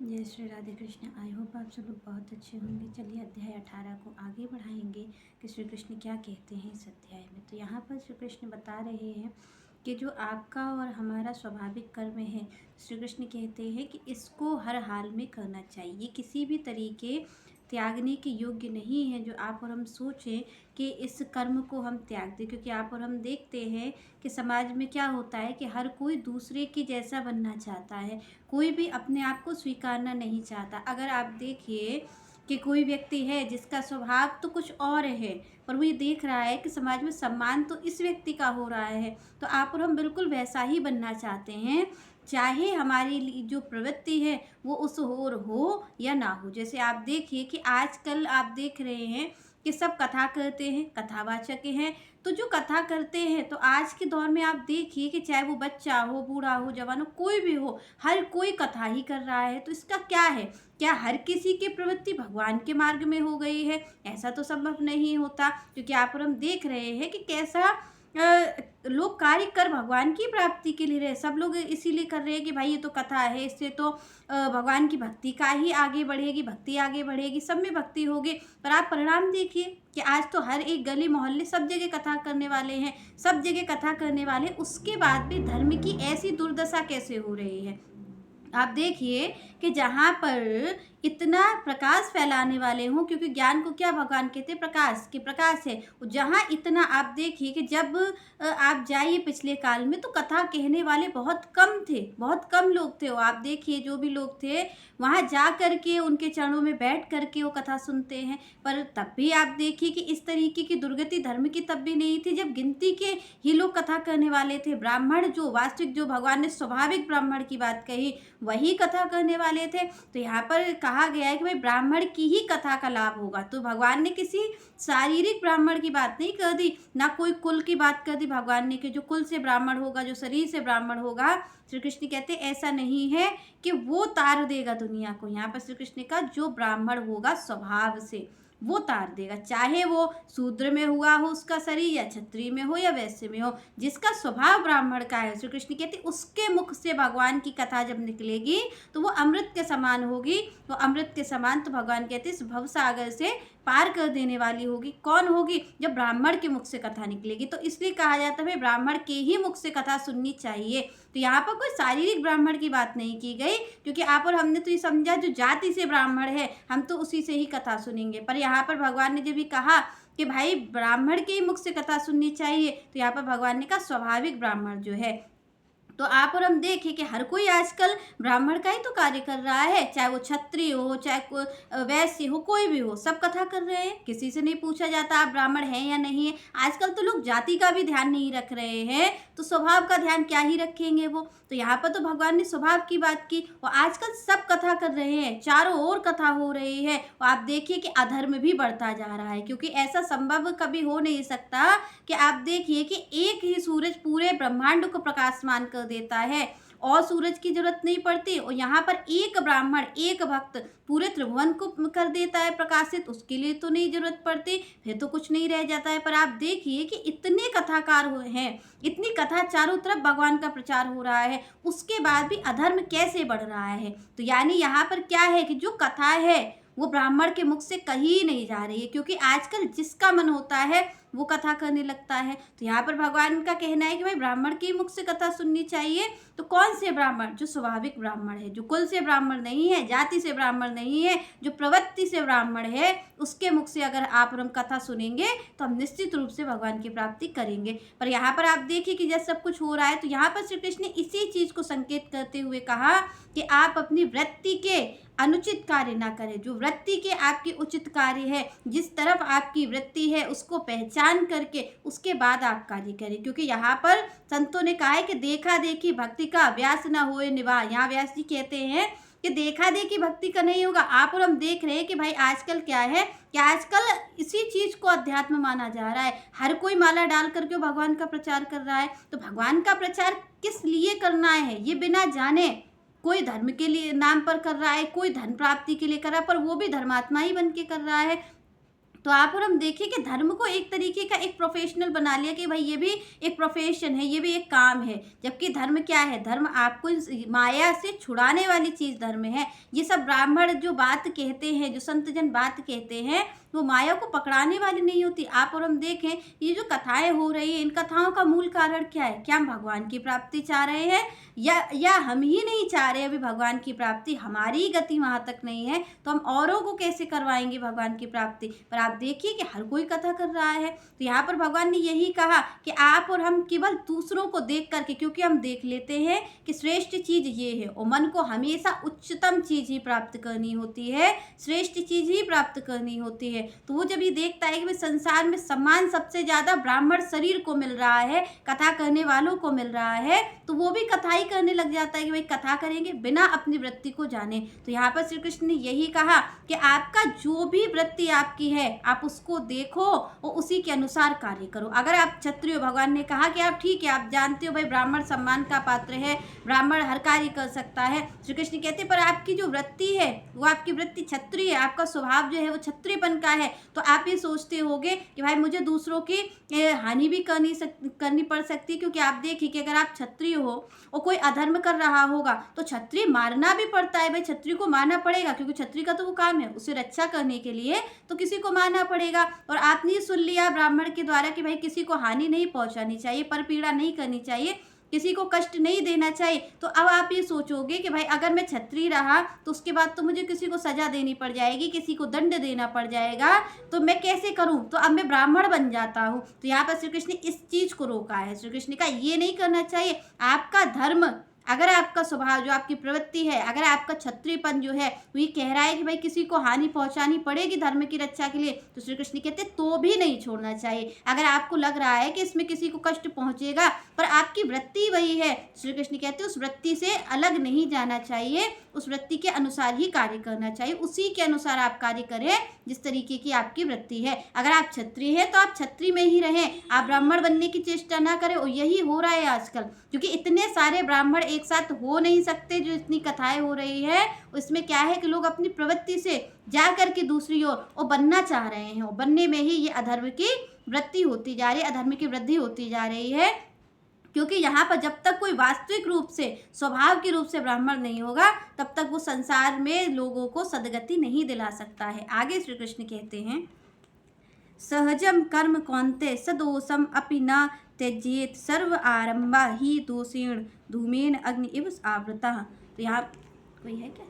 जय Shri Radhe Krishna. I hope आप सब लोग बहुत अच्छे होंगे। चलिए अध्याय 18 को आगे बढ़ाएंगे कि श्री कृष्ण क्या कहते हैं इस अध्याय में। तो यहाँ पर श्री कृष्ण बता रहे हैं कि जो आपका और हमारा स्वाभाविक कर्म है, श्री कृष्ण कहते हैं कि इसको हर हाल में करना चाहिए, किसी भी तरीके त्यागने के योग्य नहीं है। जो आप और हम सोचें कि इस कर्म को हम त्याग दें, क्योंकि आप और हम देखते हैं कि समाज में क्या होता है कि हर कोई दूसरे के जैसा बनना चाहता है, कोई भी अपने आप को स्वीकारना नहीं चाहता। अगर आप देखिए कि कोई व्यक्ति है जिसका स्वभाव तो कुछ और है, पर वो ये देख रहा है कि समाज में सम्मान तो इस व्यक्ति का हो रहा है, तो आप और हम बिल्कुल वैसा ही बनना चाहते हैं, चाहे हमारी जो प्रवृत्ति है वो उस ओर हो या ना हो। जैसे आप देखिए कि आजकल आप देख रहे हैं कि सब कथा करते हैं, कथावाचक हैं। तो जो कथा करते हैं, तो आज के दौर में आप देखिए कि चाहे वो बच्चा हो, बूढ़ा हो, जवान हो, कोई भी हो, हर कोई कथा ही कर रहा है। तो इसका क्या है? क्या हर किसी की प्रवृत्ति भगवान के मार्ग में हो गई है? ऐसा तो संभव नहीं होता, क्योंकि आप और हम देख रहे हैं कि कैसा लोग कार्य कर भगवान की प्राप्ति के लिए रहे। सब लोग इसीलिए कर रहे हैं कि भाई ये तो कथा है, इससे तो भगवान की भक्ति का ही आगे बढ़ेगी, भक्ति आगे बढ़ेगी, सब में भक्ति होगी। पर आप परिणाम देखिए कि आज तो हर एक गली मोहल्ले सब जगह कथा करने वाले हैं, सब जगह कथा करने वाले, उसके बाद भी धर्म की ऐसी दुर्दशा कैसे हो रही है। आप देखिए कि जहाँ पर इतना प्रकाश फैलाने वाले हों, क्योंकि ज्ञान को क्या भगवान कहते हैं? प्रकाश, कि प्रकाश है। जहाँ इतना आप देखिए कि जब आप जाइए पिछले काल में, तो कथा कहने वाले बहुत कम थे, बहुत कम लोग थे। वो आप देखिए जो भी लोग थे वहाँ जा कर के उनके चरणों में बैठ कर के वो कथा सुनते हैं। पर तब भी आप देखिए कि इस तरीके की दुर्गति धर्म की तब भी नहीं थी, जब गिनती के ही लोग कथा करने वाले थे। ब्राह्मण जो वास्तविक, जो भगवान ने स्वाभाविक ब्राह्मण की बात कही, वही कथा करने वाले थे। तो यहाँ पर कहा गया है कि भाई ब्राह्मण की ही कथा का लाभ होगा। तो भगवान ने किसी शारीरिक ब्राह्मण की बात नहीं कर दी, ना कोई कुल की बात कर दी भगवान ने कि जो कुल से ब्राह्मण होगा, जो शरीर से ब्राह्मण होगा। श्री कृष्ण कहते ऐसा नहीं है कि वो तार देगा दुनिया को। यहाँ पर श्री कृष्ण का जो ब्राह्मण होगा स्वभाव से, वो तार देगा, चाहे वो शूद्र में हुआ हो उसका शरीर, या क्षत्रिय में हो, या वैश्य में हो। जिसका स्वभाव ब्राह्मण का है, श्री कृष्ण कहते उसके मुख से भगवान की कथा जब निकलेगी तो वो अमृत के समान होगी। तो अमृत के समान तो भगवान कहते इस भव सागर से पार कर देने वाली होगी। कौन होगी? जब ब्राह्मण के मुख से कथा निकलेगी। तो इसलिए कहा जाता है ब्राह्मण के ही मुख से कथा सुननी चाहिए। तो यहाँ पर कोई शारीरिक ब्राह्मण की बात नहीं की गई, क्योंकि आप और हमने तो ये समझा जो जाति से ब्राह्मण है हम तो उसी से ही कथा सुनेंगे। पर यहाँ पर भगवान ने जब भी कहा कि भाई ब्राह्मण के ही मुख से कथा सुननी चाहिए, तो यहाँ पर भगवान ने कहा स्वाभाविक ब्राह्मण जो है। तो आप और हम देखें कि हर कोई आजकल ब्राह्मण का ही तो कार्य कर रहा है, चाहे वो क्षत्रिय हो, चाहे वैश्य हो, कोई भी हो, सब कथा कर रहे हैं। किसी से नहीं पूछा जाता आप ब्राह्मण हैं या नहीं है। आजकल तो लोग जाति का भी ध्यान नहीं रख रहे हैं, तो स्वभाव का ध्यान क्या ही रखेंगे वो। तो यहाँ पर तो भगवान ने स्वभाव की बात की, और आजकल सब कथा कर रहे हैं, चारों ओर कथा हो रही है। और आप देखिए कि अधर्म भी बढ़ता जा रहा है, क्योंकि ऐसा संभव कभी हो नहीं सकता कि आप देखिए कि एक ही सूरज पूरे ब्रह्मांड को प्रकाशमान कर देता है और सूरज की जरूरत नहीं पड़ती, और यहाँ पर एक ब्राह्मण, एक भक्त पूरे त्रिभुवन को कर देता है प्रकाशित, उसके लिए तो नहीं जरूरत पड़ती, फिर तो कुछ नहीं रह जाता है। पर आप देखिए कि इतने कथाकार हैं, इतनी कथा, चारों तरफ भगवान का प्रचार हो रहा है, उसके बाद भी अधर्म कैसे बढ़ रहा है। तो यानी यहाँ पर क्या है कि जो कथा है वो ब्राह्मण के मुख से कहीं नहीं जा रही है, क्योंकि आजकल जिसका मन होता है वो कथा करने लगता है। तो यहाँ पर भगवान का कहना है कि भाई ब्राह्मण के मुख से कथा सुननी चाहिए। तो कौन से ब्राह्मण? जो स्वाभाविक ब्राह्मण है, जो कुल से ब्राह्मण नहीं है, जाति से ब्राह्मण नहीं है, जो प्रवृत्ति से ब्राह्मण है, उसके मुख से अगर आप और हम कथा सुनेंगे तो हम निश्चित रूप से भगवान की प्राप्ति करेंगे। पर यहाँ पर आप देखिए कि जब सब कुछ हो रहा है, तो यहाँ पर श्री कृष्ण ने इसी चीज को संकेत करते हुए कहा कि आप अपनी वृत्ति के अनुचित कार्य ना करें। जो वृत्ति के आपकी उचित कार्य है, जिस तरफ आपकी वृत्ति है उसको पहचान करके उसके बाद आप कार्य करें। क्योंकि यहाँ पर संतों ने कहा है कि देखा देखी भक्ति का अभ्यास न होए निवाह। यहाँ व्यास जी कहते हैं कि देखा देखी भक्ति का नहीं होगा। आप और हम देख रहे हैं कि भाई आजकल क्या है कि आजकल इसी चीज को अध्यात्म माना जा रहा है। हर कोई माला डाल करके भगवान का प्रचार कर रहा है। तो भगवान का प्रचार किस लिए करना है ये बिना जाने, कोई धर्म के लिए नाम पर कर रहा है, कोई धन प्राप्ति के लिए कर रहा है, पर वो भी धर्मात्मा ही बन के कर रहा है। तो आप और हम देखें कि धर्म को एक तरीके का एक प्रोफेशनल बना लिया कि भाई ये भी एक प्रोफेशन है, ये भी एक काम है। जबकि धर्म क्या है? धर्म आपको इस माया से छुड़ाने वाली चीज़ धर्म है। ये सब ब्राह्मण जो बात कहते हैं, जो संतजन बात कहते हैं, वो माया को पकड़ाने वाली नहीं होती। आप और हम देखें, ये जो कथाएं हो रही हैं, इन कथाओं का मूल कारण क्या है? क्या हम भगवान की प्राप्ति चाह रहे हैं, या हम ही नहीं चाह रहे अभी भगवान की प्राप्ति? हमारी ही गति वहाँ तक नहीं है, तो हम औरों को कैसे करवाएंगे भगवान की प्राप्ति? पर आप देखिए कि हर कोई कथा कर रहा है। तो यहाँ पर भगवान ने यही कहा कि आप और हम केवल दूसरों को देख करके, क्योंकि हम देख लेते हैं कि श्रेष्ठ चीज़ ये है, और मन को हमेशा उच्चतम चीज़ ही प्राप्त करनी होती है, श्रेष्ठ चीज़ ही प्राप्त करनी होती है। तो वो जब ये देखता है कि भाई संसार में सम्मान सबसे ज़्यादा ब्राह्मण शरीर को मिल रहा है, कथा करने वालों को मिल रहा है, तो वो भी कथा ही करने लग जाता है कि भाई कथा करेंगे बिना अपनी वृत्ति को जाने। तो यहाँ पर श्री कृष्ण ने यही कहा कि आपका जो भी वृत्ति आपकी है, आप उसको देखो और उसी के अनुसार कार्य करो। अगर आप क्षत्रिय हो, भगवान ने कहा कि आप ठीक है, आप जानते हो भाई ब्राह्मण सम्मान का पात्र है, ब्राह्मण हर कार्य कर सकता है। श्री कृष्ण कहते पर आपकी जो वृत्ति है, वो आपकी वृत्ति क्षत्रिय है, आपका स्वभाव जो है वो क्षत्रियपन का है, तो आप ये सोचते होगे कि भाई मुझे दूसरों की हानि भी करनी पड़ सकती है, क्योंकि आप देखिए कि अगर आप क्षत्रिय हो और कोई अधर्म कर रहा होगा तो क्षत्रिय मारना भी पड़ता है। भाई क्षत्रिय को मारना पड़ेगा, क्योंकि क्षत्रिय का तो वो काम है, उसे रक्षा करने के लिए तो किसी को मारना पड़ेगा। और आपने सुन लिया ब्राह्मण के द्वारा कि भाई किसी को हानि नहीं पहुंचानी चाहिए, परपीड़ा नहीं करनी चाहिए, किसी को कष्ट नहीं देना चाहिए। तो अब आप ये सोचोगे कि भाई अगर मैं क्षत्रिय रहा तो उसके बाद तो मुझे किसी को सजा देनी पड़ जाएगी, किसी को दंड देना पड़ जाएगा, तो मैं कैसे करूं? तो अब मैं ब्राह्मण बन जाता हूं। तो यहाँ पर श्री कृष्ण ने इस चीज को रोका है। श्री कृष्ण का ये नहीं करना चाहिए। आपका धर्म, अगर आपका स्वभाव, जो आपकी प्रवृत्ति है, अगर आपका क्षत्रियपन जो है वो ये कह रहा है कि भाई किसी को हानि पहुंचानी पड़ेगी धर्म की रक्षा के लिए, तो श्री कृष्ण कहते तो भी नहीं छोड़ना चाहिए। अगर आपको लग रहा है कि इसमें किसी को कष्ट पहुंचेगा पर आपकी वृत्ति वही है, श्री कृष्ण कहते उस वृत्ति से अलग नहीं जाना चाहिए, उस वृत्ति के अनुसार ही कार्य करना चाहिए, उसी के अनुसार आप कार्य करें जिस तरीके की आपकी वृत्ति है। अगर आप क्षत्रिय हैं तो आप क्षत्रिय में ही रहें, आप ब्राह्मण बनने की चेष्टा ना करें। और यही हो रहा है आजकल, क्योंकि इतने सारे ब्राह्मण एक साथ हो नहीं सकते, जो इतनी कथाएं हो रही है उसमें क्या है कि लोग अपनी प्रवृत्ति से जा करके दूसरी ओर बनना चाह रहे हैं, और बनने में ही ये अधर्म की वृत्ति होती जा रही है, अधर्म की वृद्धि होती जा रही है। क्योंकि यहाँ पर जब तक कोई वास्तविक रूप से, स्वभाव के रूप से ब्राह्मण नहीं होगा, तब तक वो संसार में लोगों को सद्गति नहीं दिला सकता है। आगे श्री कृष्ण कहते हैं, सहजम कर्म कौन्ते सदोषम अपि न त्यजेत सर्व आरंभा ही दोषेण धूमेन अग्नि इव आवृता। तो यहाँ कोई है क्या?